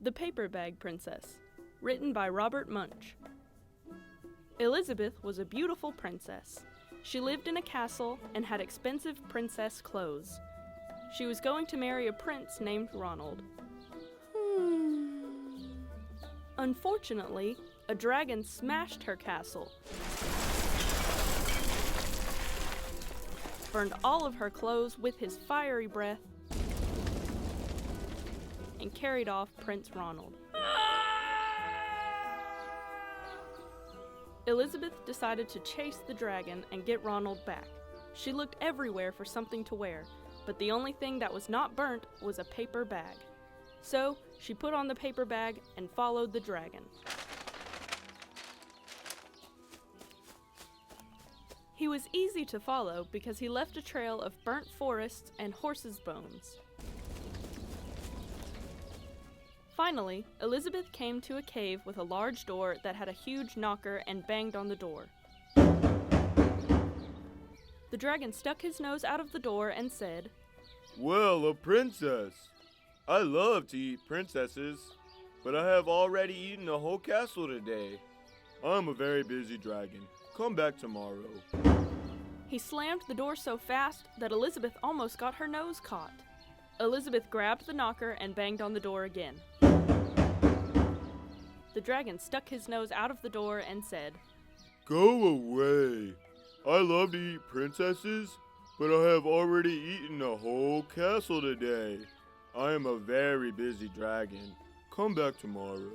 The Paper Bag Princess, written by Robert Munsch. Elizabeth was a beautiful princess. She lived in a castle and had expensive princess clothes. She was going to marry a prince named Ronald. Unfortunately, a dragon smashed her castle, burned all of her clothes with his fiery breath, and carried off Prince Ronald. Elizabeth decided to chase the dragon and get Ronald back. She looked everywhere for something to wear, but the only thing that was not burnt was a paper bag. So she put on the paper bag and followed the dragon. He was easy to follow because he left a trail of burnt forests and horses' bones. Finally, Elizabeth came to a cave with a large door that had a huge knocker and banged on the door. The dragon stuck his nose out of the door and said, "Well, a princess. I love to eat princesses, but I have already eaten a whole castle today. I'm a very busy dragon. Come back tomorrow." He slammed the door so fast that Elizabeth almost got her nose caught. Elizabeth grabbed the knocker and banged on the door again. The dragon stuck his nose out of the door and said, "Go away. I love to eat princesses, but I have already eaten a whole castle today. I am a very busy dragon. Come back tomorrow."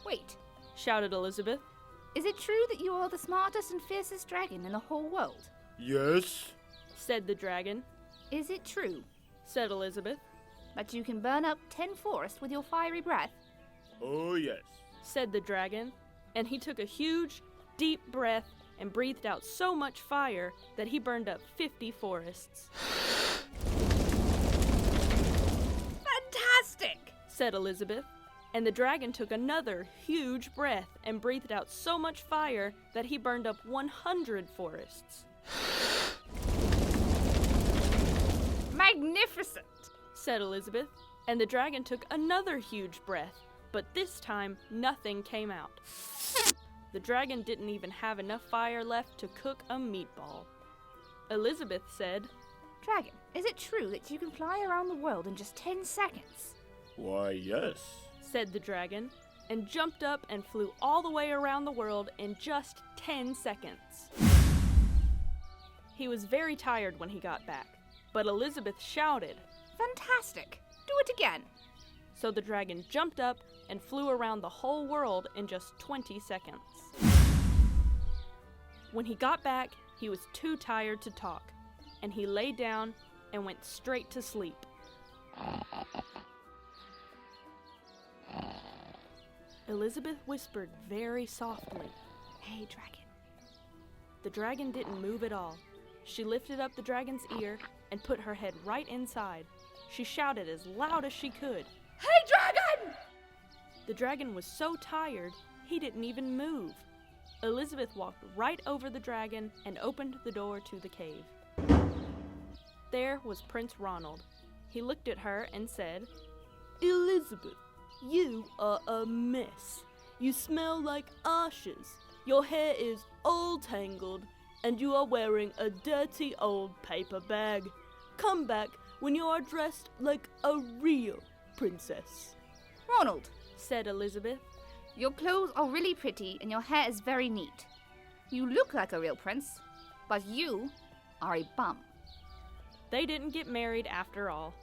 Wait, shouted Elizabeth. is it true that you are the smartest and fiercest dragon in the whole world? "Yes," said the dragon. Is it true Said Elizabeth. that you can burn up 10 forests with your fiery breath? "Oh yes." Said the dragon, and he took a huge, deep breath and breathed out so much fire that he burned up 50 forests. Fantastic! Said Elizabeth, and the dragon took another huge breath and breathed out so much fire that he burned up 100 forests. Magnificent! Said Elizabeth, and the dragon took another huge breath, but this time nothing came out. The dragon didn't even have enough fire left to cook a meatball. Elizabeth said, Dragon, is it true that you can fly around the world in just 10 seconds? "Why, yes." said the dragon, and jumped up and flew all the way around the world in just 10 seconds. He was very tired when he got back, but Elizabeth shouted, Fantastic! Do it again! so the dragon jumped up and flew around the whole world in just 20 seconds. When he got back, he was too tired to talk, and he lay down and went straight to sleep. Elizabeth whispered very softly, Hey, dragon. The dragon didn't move at all. She lifted up the dragon's ear and put her head right inside. She shouted as loud as she could. Hey, dragon! The dragon was so tired, he didn't even move. Elizabeth walked right over the dragon and opened the door to the cave. There was Prince Ronald. He looked at her and said, "Elizabeth, you are a mess. You smell like ashes. Your hair is all tangled, and you are wearing a dirty old paper bag. Come back when you are dressed like a real princess," Ronald, said Elizabeth. your clothes are really pretty and your hair is very neat. You look like a real prince, but you are a bum. They didn't get married after all.